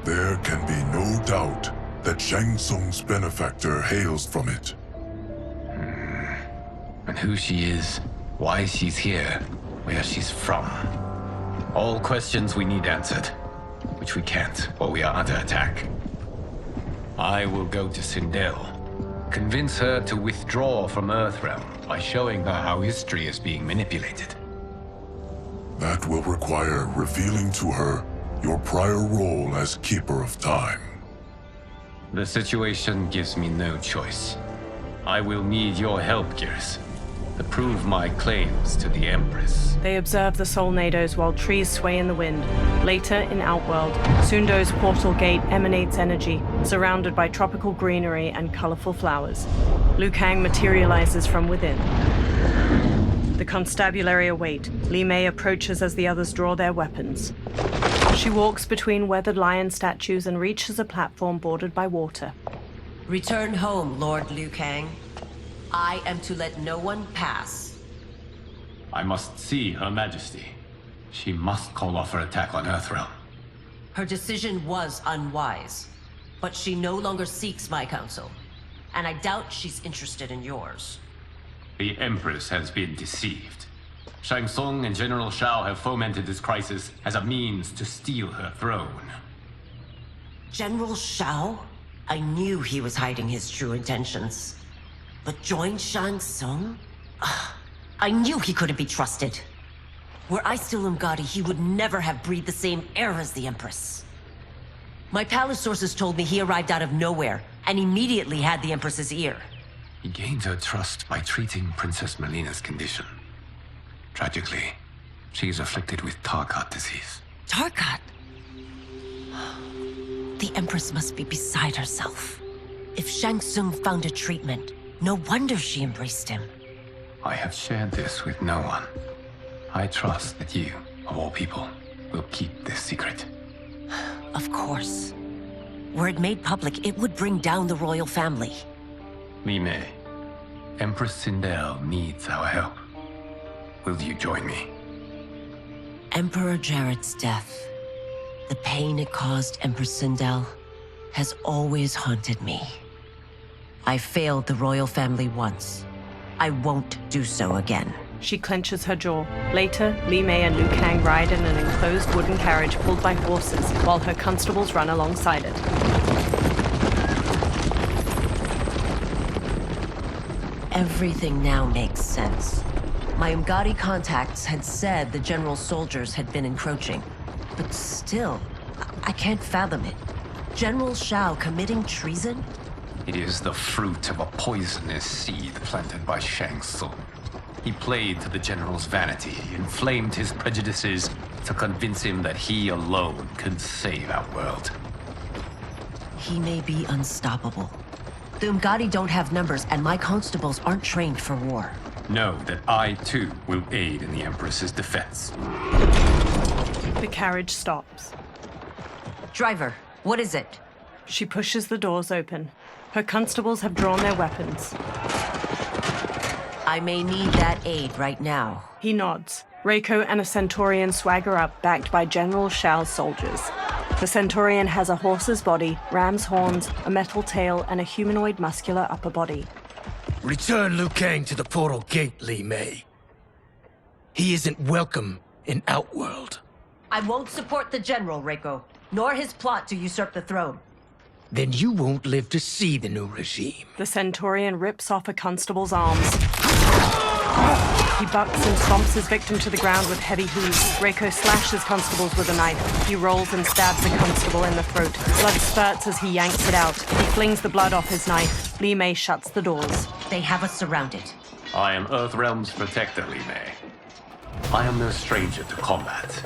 There can be no doubt that Shang Tsung's benefactor hails from it. And who she is, why she's here, where she's from. All questions we need answered, which we can't while we are under attack. I will go to Sindel, convince her to withdraw from Earthrealm by showing her how history is being manipulated. That will require revealing to her your prior role as Keeper of Time. The situation gives me no choice. I will need your help, Gears, to prove my claims to the Empress. They observe the Solnados while trees sway in the wind. Later, in Outworld, Sundo's portal gate emanates energy, surrounded by tropical greenery and colorful flowers. Liu Kang materializes from within. The constabulary await. Li Mei approaches as the others draw their weapons. She walks between weathered lion statues and reaches a platform bordered by water. Return home, Lord Liu Kang. I am to let no one pass. I must see Her Majesty. She must call off her attack on Earthrealm. Her decision was unwise, but she no longer seeks my counsel, and I doubt she's interested in yours. The Empress has been deceived. Shang Tsung and General Shao have fomented this crisis as a means to steal her throne. General Shao? I knew he was hiding his true intentions. But join Shang Tsung? I knew he couldn't be trusted. Were I still Umgadi, he would never have breathed the same air as the Empress. My palace sources told me he arrived out of nowhere, and immediately had the Empress's ear. He gained her trust by treating Princess Melina's condition. Tragically, she is afflicted with Tarkat disease. Tarkat? The Empress must be beside herself. If Shang Tsung found a treatment, no wonder she embraced him. I have shared this with no one. I trust that you, of all people, will keep this secret. Of course. Were it made public, it would bring down the royal family. Li Mei, Empress Sindel needs our help. Will you join me? Emperor Jarrett's death, the pain it caused Empress Sindel, has always haunted me. I failed the royal family once. I won't do so again. She clenches her jaw. Later, Li Mei and Liu Kang ride in an enclosed wooden carriage pulled by horses, while her constables run alongside it. Everything now makes sense. My Umgadi contacts had said the general's soldiers had been encroaching. But still, I can't fathom it. General Shao committing treason? It is the fruit of a poisonous seed planted by Shang Tsung. He played to the general's vanity, inflamed his prejudices to convince him that he alone could save our world. He may be unstoppable. The Umgadi don't have numbers, and my constables aren't trained for war. Know that I, too, will aid in the Empress's defense. The carriage stops. Driver, what is it? She pushes the doors open. Her constables have drawn their weapons. I may need that aid right now. He nods. Reiko and a Centaurian swagger up, backed by General Shao's soldiers. The Centaurian has a horse's body, ram's horns, a metal tail, and a humanoid muscular upper body. Return Liu Kang to the portal gate, Li Mei. He isn't welcome in Outworld. I won't support the general, Reiko, nor his plot to usurp the throne. Then you won't live to see the new regime. The Centaurian rips off a constable's arms. He bucks and stomps his victim to the ground with heavy hooves. Reiko slashes constables with a knife. He rolls and stabs a constable in the throat. Blood spurts as he yanks it out. He flings the blood off his knife. Li Mei shuts the doors. They have us surrounded. I am Earthrealm's protector, Li Mei. I am no stranger to combat.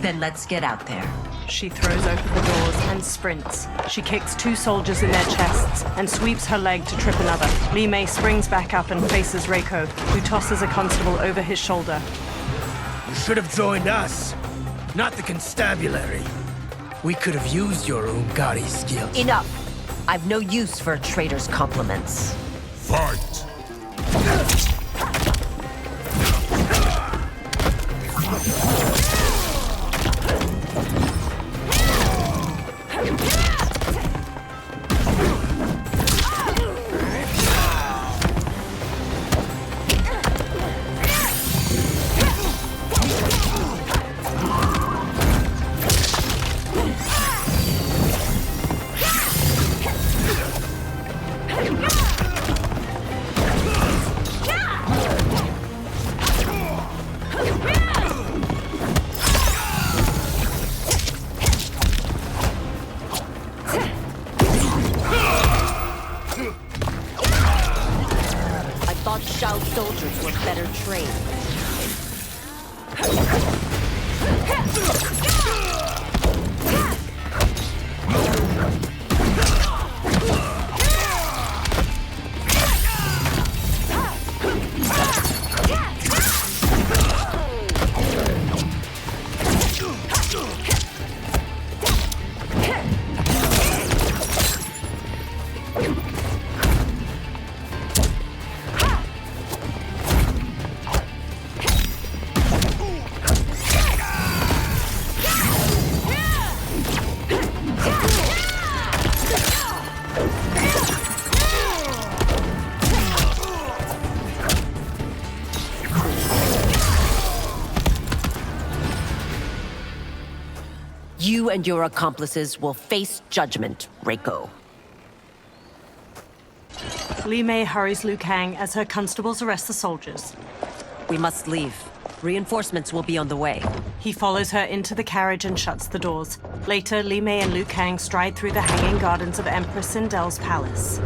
Then let's get out there. She throws open the doors and sprints. She kicks two soldiers in their chests and sweeps her leg to trip another. Li Mei springs back up and faces Reiko, who tosses a constable over his shoulder. You should have joined us, not the constabulary. We could have used your Umgadi skills. Enough! I've no use for a traitor's compliments. Fight! Shao's soldiers were better trained. You and your accomplices will face judgment, Reiko. Li Mei hurries Liu Kang as her constables arrest the soldiers. We must leave. Reinforcements will be on the way. He follows her into the carriage and shuts the doors. Later, Li Mei and Liu Kang stride through the hanging gardens of Empress Sindel's palace.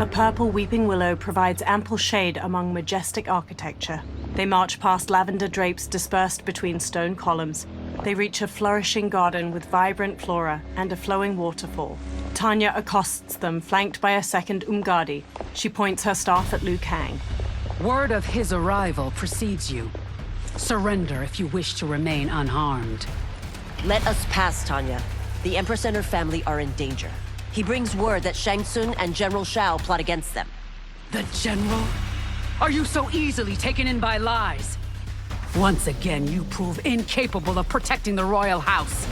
A purple weeping willow provides ample shade among majestic architecture. They march past lavender drapes dispersed between stone columns. They reach a flourishing garden with vibrant flora and a flowing waterfall. Tanya accosts them, flanked by a second Umgadi. She points her staff at Liu Kang. Word of his arrival precedes you. Surrender if you wish to remain unharmed. Let us pass, Tanya. The Empress and her family are in danger. He brings word that Shang Tsung and General Shao plot against them. The General? Are you so easily taken in by lies? Once again, you prove incapable of protecting the royal house.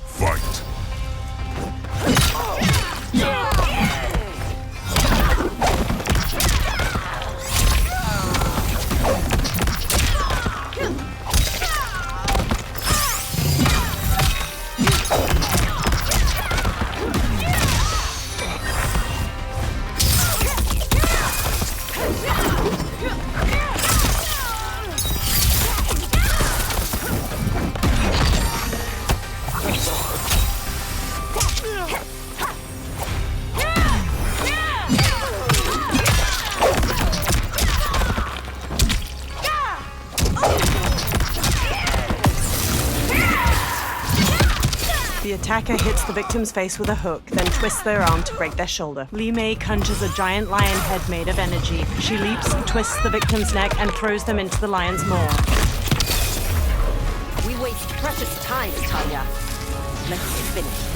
Fight! The attacker hits the victim's face with a hook, then twists their arm to break their shoulder. Li Mei conjures a giant lion head made of energy. She leaps, twists the victim's neck, and throws them into the lion's maw. We waste precious time, Tanya. Let's finish this.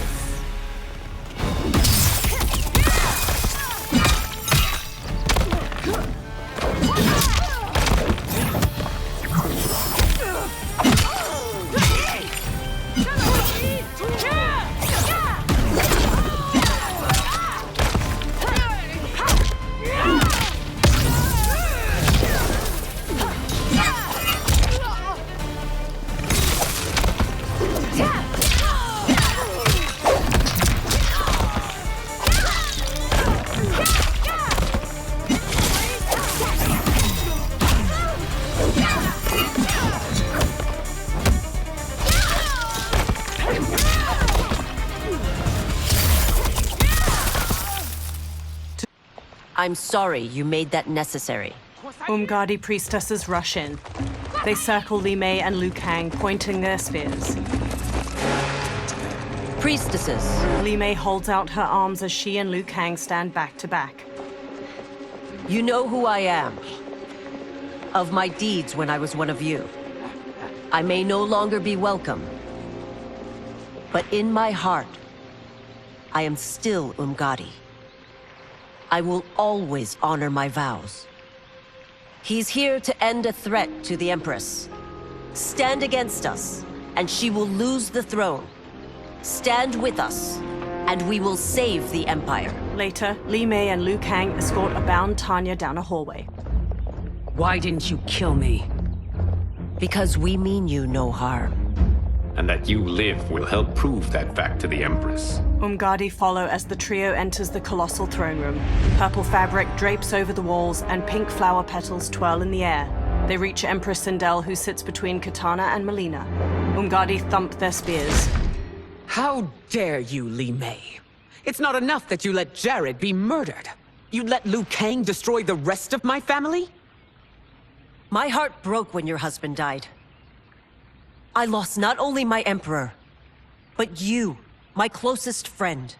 I'm sorry you made that necessary. Umgadi priestesses rush in. They circle Li Mei and Liu Kang, pointing their spears. Priestesses. Li Mei holds out her arms as she and Liu Kang stand back to back. You know who I am. Of my deeds when I was one of you. I may no longer be welcome. But in my heart, I am still Umgadi. I will always honor my vows. He's here to end a threat to the Empress. Stand against us, and she will lose the throne. Stand with us, and we will save the Empire. Later, Li Mei and Liu Kang escort a bound Tanya down a hallway. Why didn't you kill me? Because we mean you no harm. And that you live will help prove that fact to the Empress. Umgadi follow as the trio enters the colossal throne room. Purple fabric drapes over the walls and pink flower petals twirl in the air. They reach Empress Sindel, who sits between Kitana and Melina. Umgadi thump their spears. How dare you, Li Mei? It's not enough that you let Jared be murdered. You'd let Liu Kang destroy the rest of my family? My heart broke when your husband died. I lost not only my Emperor, but you, my closest friend.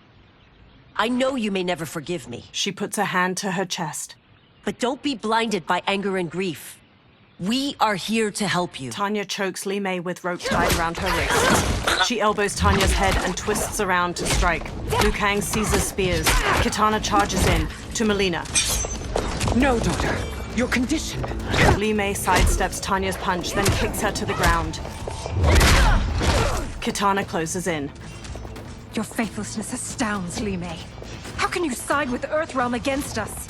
I know you may never forgive me. She puts a hand to her chest. But don't be blinded by anger and grief. We are here to help you. Tanya chokes Li Mei with rope tied around her wrist. She elbows Tanya's head and twists around to strike. Liu Kang seizes spears. Kitana charges in, to Melina. No, daughter. Your condition. Li Mei sidesteps Tanya's punch, then kicks her to the ground. Kitana closes in. Your faithlessness astounds, Li Mei. How can you side with Earthrealm against us?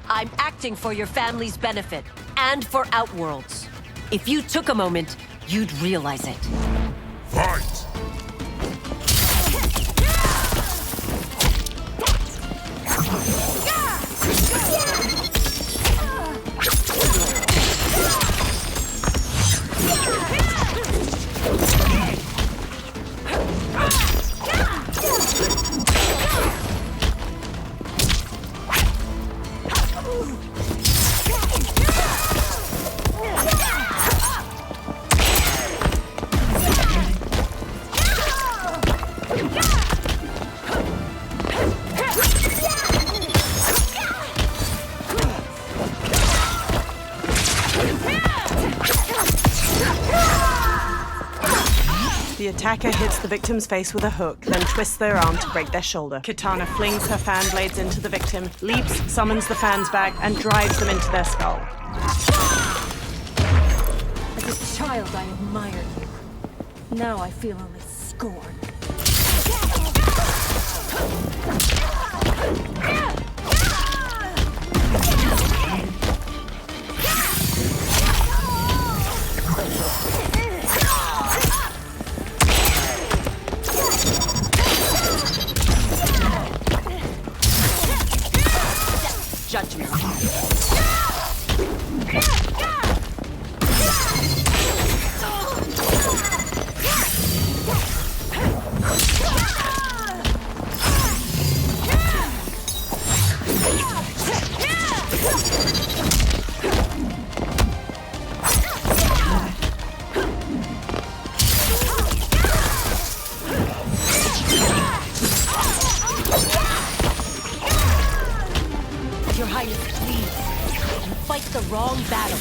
I'm acting for your family's benefit, and for Outworld's. If you took a moment, you'd realize it. Fight! The attacker hits the victim's face with a hook, then twists their arm to break their shoulder. Kitana flings her fan blades into the victim, leaps, summons the fans back, and drives them into their skull. As a child, I admired you. Now I feel only scorn. Judgment. Your Highness, please. You fight the wrong battle.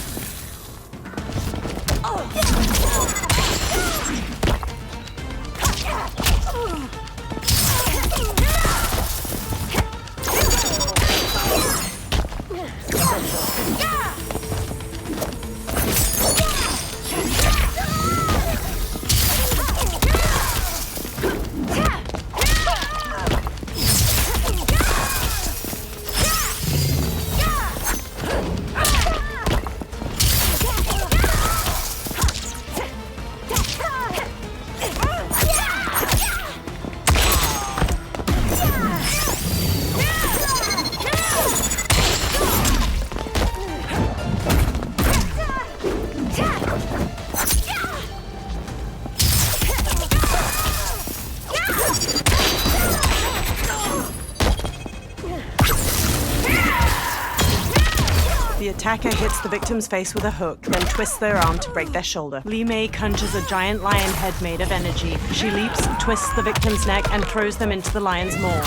The attacker hits the victim's face with a hook, then twists their arm to break their shoulder. Li Mei conjures a giant lion head made of energy. She leaps, twists the victim's neck, and throws them into the lion's maw.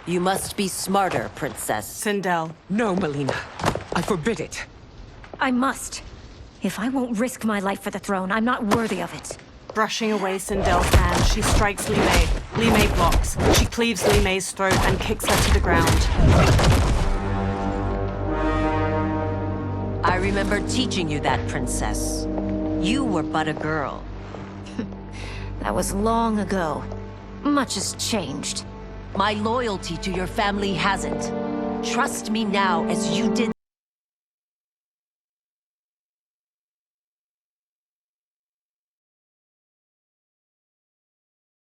You must be smarter, Princess. Sindel. No, Melina. I forbid it. I must. If I won't risk my life for the throne, I'm not worthy of it. Brushing away Sindel's hand, she strikes Li Mei. Li Mei blocks. She cleaves Li Mei's throat and kicks her to the ground. I remember teaching you that, Princess. You were but a girl, That was long ago. Much has changed. My loyalty to your family hasn't. Trust me now as you did